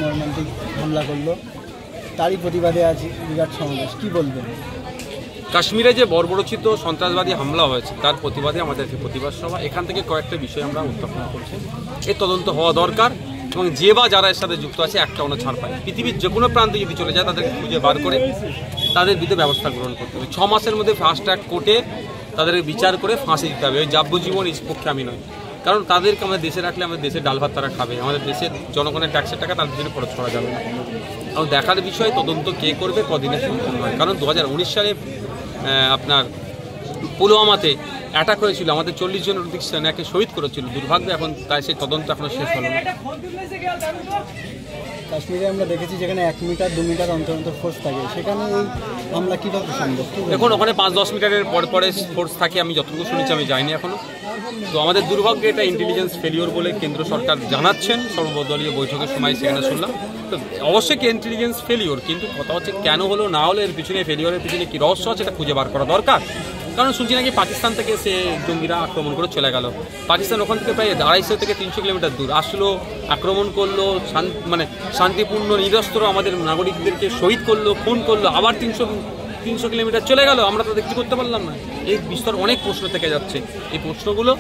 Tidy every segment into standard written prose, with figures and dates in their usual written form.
মর্মান্তিক হামলা করলো, তারই প্রতিবাদে আজ বিরাট সমাবেশ, কি বলবেন? কাশ্মীরে যে বর্বরচিত সন্ত্রাসবাদী হামলা হয়েছে তার প্রতিবাদে আমাদের প্রতিবাদ সভা। এখান থেকে কয়েকটা বিষয় আমরা উত্থাপন করছি। এর তদন্ত হওয়া দরকার এবং যে বা যারা এর সাথে যুক্ত আছে একটা অন্য ছাড় পায়। পৃথিবীর যে কোনো প্রান্তে যদি চলে যায় তাদেরকে খুঁজে বার করে তাদের বিরুদ্ধে ব্যবস্থা গ্রহণ করতে হবে। 6 মাসের মধ্যে ফাস্ট ট্র্যাক কোর্টে তাদেরকে বিচার করে ফাঁসি দিতে হবে। ওই যাবজ্জীবন এই পক্ষে আমি নয়, কারণ তাদেরকে আমাদের দেশে রাখলে আমাদের দেশের ডাল ভাত তারা খাবে, আমাদের দেশের জনগণের ট্যাক্সের টাকা তার পিছনে খরচ করা যাবে না। এবং দেখার বিষয় তদন্ত কে করবে, কদিনে সম্পূর্ণ হয়। কারণ 2019 সালে আপনার পুলওয়ামাতে অ্যাটাক হয়েছিল, আমাদের 40 জনের অধিক সেনাকে শহীদ করেছিল। দুর্ভাগ্য এখন তাই সেই তদন্ত এখনো শেষ হলো না। কাশ্মীরে আমরা দেখেছি যেখানে 1 মিটার 2 মিটার অন্তর অন্তর ফোর্স থাকে, সেখানে এই হামলা কীভাবে সম্ভব? দেখুন, ওখানে 5-10 মিটারের পরে ফোর্স থাকে, আমি যতটুকু শুনেছি, আমি যাইনি এখনো। তো আমাদের দুর্ভাগ্য এটা ইন্টেলিজেন্স ফেলিওর বলে কেন্দ্র সরকার জানাচ্ছেন সর্বদলীয় বৈঠকের সময়, সেখানে শুনলাম। তো অবশ্যই ইন্টেলিজেন্স ফেলিওর, কিন্তু কথা হচ্ছে কেন হলো না হলো, এর পিছনে ফেলিওরের পিছনে কী রহস্য আছে এটা খুঁজে বার করা দরকার। কারণ শুনছি নাকি পাকিস্তান থেকে সে জঙ্গিরা আক্রমণ করে চলে গেল। পাকিস্তান ওখান থেকে প্রায় 250 থেকে 300 কিলোমিটার দূর আসলো, আক্রমণ করলো, মানে শান্তিপূর্ণ নিরস্ত্র আমাদের নাগরিকদেরকে শহীদ করলো, খুন করলো, আবার 300 কিলোমিটার চলে গেল, আমরা তো দেখতে করতে পারলাম না। এই বিস্তর অনেক প্রশ্ন থেকে যাচ্ছে। এই প্রশ্নগুলো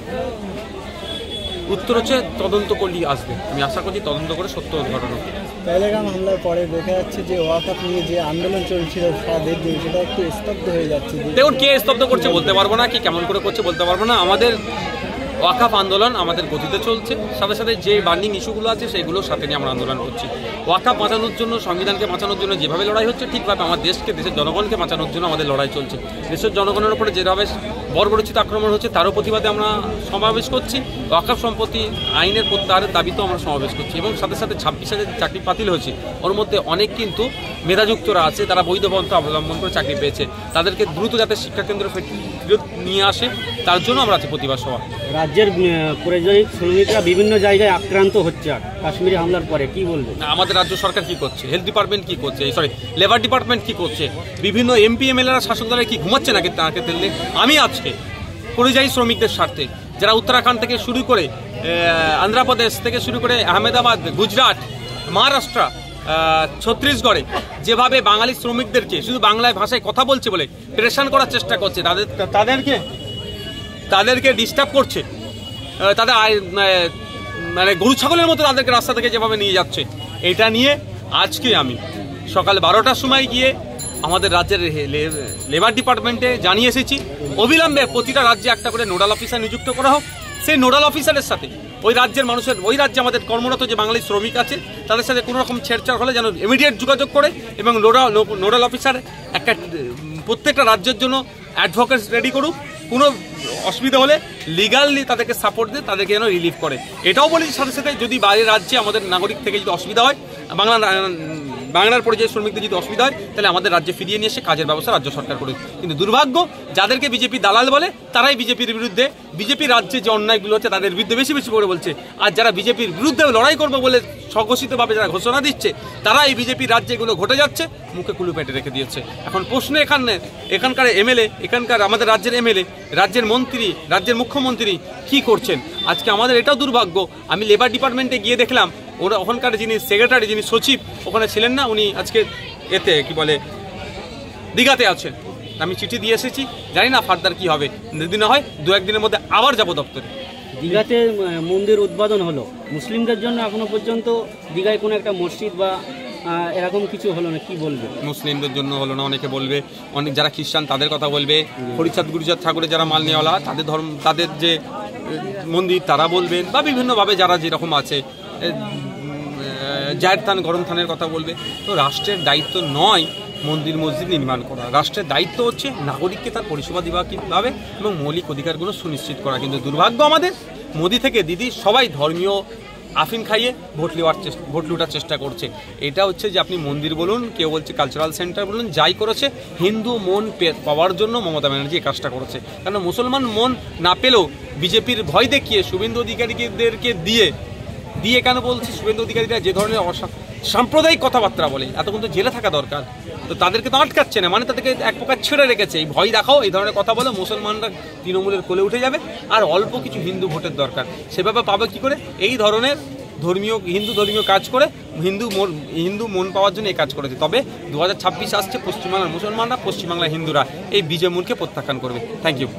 উত্তর হচ্ছে তদন্ত করলেই আসবে। আমি আশা করছি তদন্ত করে সত্য উদ্ঘাটন হবে। পহেলগাম হামলার পরে দেখা যাচ্ছে যে ওয়াকাফ নিয়ে যে আন্দোলন চলছিল সারা দেশ জুড়ে, সেটা একটু স্তব্ধ হয়ে যাচ্ছে। দেখুন, কে স্তব্ধ করছে বলতে পারবো না, কি কেমন করে করছে বলতে পারবো না। আমাদের ওয়াকাফ আন্দোলন আমাদের গতিতে চলছে, সাথে সাথে যে বার্নিং ইস্যুগুলো আছে সেইগুলোর সাথে নিয়ে আমরা আন্দোলন করছি। ওয়াকাফ বাঁচানোর জন্য, সংবিধানকে বাঁচানোর জন্য যেভাবে লড়াই হচ্ছে, ঠিকভাবে আমার দেশকে, দেশের জনগণকে বাঁচানোর জন্য আমাদের লড়াই চলছে। দেশের জনগণের উপরে যেভাবে বর্বরচিত আক্রমণ হচ্ছে তারও প্রতিবাদে আমরা সমাবেশ করছি। ওয়াকাফ সম্পত্তি আইনের প্রত্যাহারের দাবিতেও আমরা সমাবেশ করছি। এবং সাথে সাথে 26,000 চাকরি বাতিল হয়েছে, ওর মধ্যে অনেক কিন্তু মেধাযুক্তরা আছে, তারা বৈধ পন্থা অবলম্বন করে চাকরি পেয়েছে। তাদেরকে দ্রুত যাতে শিক্ষাকেন্দ্র ফেরত নিয়ে আসে তার জন্য আমরা আছি প্রতিবাদ সভা। রাজ্যের পরিযায়ী শ্রমিকরা বিভিন্ন জায়গায় আক্রান্ত হচ্ছে কাশ্মীরি হামলার পরে, কি বলবো? আমাদের রাজ্য সরকার কি করছে, হেলথ ডিপার্টমেন্ট কি করছে, লেবার ডিপার্টমেন্ট কি করছে, বিভিন্ন এমপি এমএলএরা শাসক দলের কি ঘুমাচ্ছে নাকি তাকে তেললে? আমি আজকে পরিযায়ী শ্রমিকদের স্বার্থে, যারা উত্তরাখণ্ড থেকে শুরু করে অন্ধ্রপ্রদেশ থেকে শুরু করে আহমেদাবাদ, গুজরাট, মহারাষ্ট্র, ছত্তিশগড়ে যেভাবে বাঙালি শ্রমিকদেরকে শুধু বাংলায় ভাষায় কথা বলছে বলে প্রেশান করার চেষ্টা করছে, তাদেরকে ডিস্টার্ব করছে, তাদের মানে গরু ছাগলের মতো তাদেরকে রাস্তা থেকে যেভাবে নিয়ে যাচ্ছে, এটা নিয়ে আজকে আমি সকাল 12টার সময় গিয়ে আমাদের রাজ্যের লেবার ডিপার্টমেন্টে জানিয়ে এসেছি অবিলম্বে প্রতিটা রাজ্যে একটা করে নোডাল অফিসার নিযুক্ত করা হোক। সেই নোডাল অফিসারের সাথে ওই রাজ্যের মানুষের, ওই রাজ্যে আমাদের কর্মরত যে বাঙালি শ্রমিক আছে তাদের সাথে কোনো রকম ছেড়ছাড় হলে যেন ইমিডিয়েট যোগাযোগ করে, এবং নোডাল অফিসার একটা প্রত্যেকটা রাজ্যের জন্য অ্যাডভোকেটস রেডি করুক। কোনো অসুবিধা হলে লিগালি তাদেরকে সাপোর্ট দিয়ে তাদেরকে যেন রিলিফ করে। এটাও বলি সাথে সাথে যদি বাইরের রাজ্যে আমাদের নাগরিক থেকে যদি অসুবিধা হয়, বাংলার পরিযায়ী শ্রমিকদের যদি অসুবিধা হয়, তাহলে আমাদের রাজ্যে ফিরিয়ে নিয়ে এসে কাজের ব্যবস্থা রাজ্য সরকার করে। কিন্তু দুর্ভাগ্য, যাদেরকে বিজেপি দালাল বলে তারাই বিজেপির বিরুদ্ধে, বিজেপির রাজ্যে যে অন্যায়গুলো হচ্ছে তাদের বিরুদ্ধে বেশি বেশি করে বলছে। আর যারা বিজেপির বিরুদ্ধে লড়াই করবে বলে স্বঘোষিতভাবে যারা ঘোষণা দিচ্ছে, তারা এই বিজেপির রাজ্যে এগুলো ঘটে যাচ্ছে মুখে কুলু পেটে রেখে দিয়েছে। এখন প্রশ্ন এখানকার এমএলএ, এখানকার আমাদের রাজ্যের এমএলএ, রাজ্যের মন্ত্রী, রাজ্যের মুখ্যমন্ত্রী কি করছেন? আজকে আমাদের এটাও দুর্ভাগ্য, আমি লেবার ডিপার্টমেন্টে গিয়ে দেখলাম ওরা ওখানকার যিনি সেক্রেটারি, যিনি সচিব ওখানে ছিলেন না, উনি আজকে এতে কি বলে দীঘাতে আছেন। আমি চিঠি দিয়ে এসেছি, জানি না ফার্দার কি হবে। যদি না হয় 2-1 দিনের মধ্যে আবার যাবো দপ্তরে। দীঘাতে মন্দির উদ্বোধন হলো, মুসলিমদের জন্য এখনো পর্যন্ত দীঘায় কোনো একটা মসজিদ বা এরকম কিছু হলো না, কি বলবে? মুসলিমদের জন্য হলো না, অনেকে বলবে, অনেক যারা খ্রিস্টান তাদের কথা বলবে, হরিচাঁদ গুরুচাঁদ ঠাকুরের যারা মাল নেওয়ালা তাদের ধর্ম, তাদের যে মন্দির তারা বলবেন, বা বিভিন্নভাবে যারা যেরকম আছে, জাহের থান, গরম থানের কথা বলবে। তো রাষ্ট্রের দায়িত্ব নয় মন্দির মসজিদ নির্মাণ করা, রাষ্ট্রের দায়িত্ব হচ্ছে নাগরিককে তার পরিষেবা দেওয়া কীভাবে এবং মৌলিক অধিকারগুলো সুনিশ্চিত করা। কিন্তু দুর্ভাগ্য আমাদের মোদি থেকে দিদি সবাই ধর্মীয় আফিন খাইয়ে ভোট লুটার চেষ্টা করছে। এটা হচ্ছে যে আপনি মন্দির বলুন, কেউ বলছে কালচারাল সেন্টার বলুন, যাই করেছে হিন্দু মন পাওয়ার জন্য মমতা ব্যানার্জি এই কাজটা করেছে। কারণ মুসলমান মন না পেলেও বিজেপির ভয় দেখিয়ে শুভেন্দু অধিকারীদেরকে দিয়ে কেন বলছি, শুভেন্দু অধিকারীরা যে ধরনের সাম্প্রদায়িক কথাবার্তা বলে, এতক্ষণ তো জেলে থাকা দরকার, তো তাদেরকে তো আটকাচ্ছে না, মানে তাদেরকে এক প্রকার ছেড়ে রেখেছে। এই ভয় দেখাও, এই ধরনের কথা বলে মুসলমানরা তৃণমূলের কোলে উঠে যাবে, আর অল্প কিছু হিন্দু ভোটের দরকার, সেভাবে পাবে কি করে? এই ধরনের হিন্দু ধর্মীয় কাজ করে হিন্দু মন পাওয়ার জন্য এই কাজ করেছে। তবে 2026 আসছে, পশ্চিমবাংলার মুসলমানরা, পশ্চিমবাংলার হিন্দুরা এই বিজয় মূলকে প্রত্যাখ্যান করবে। Thank you.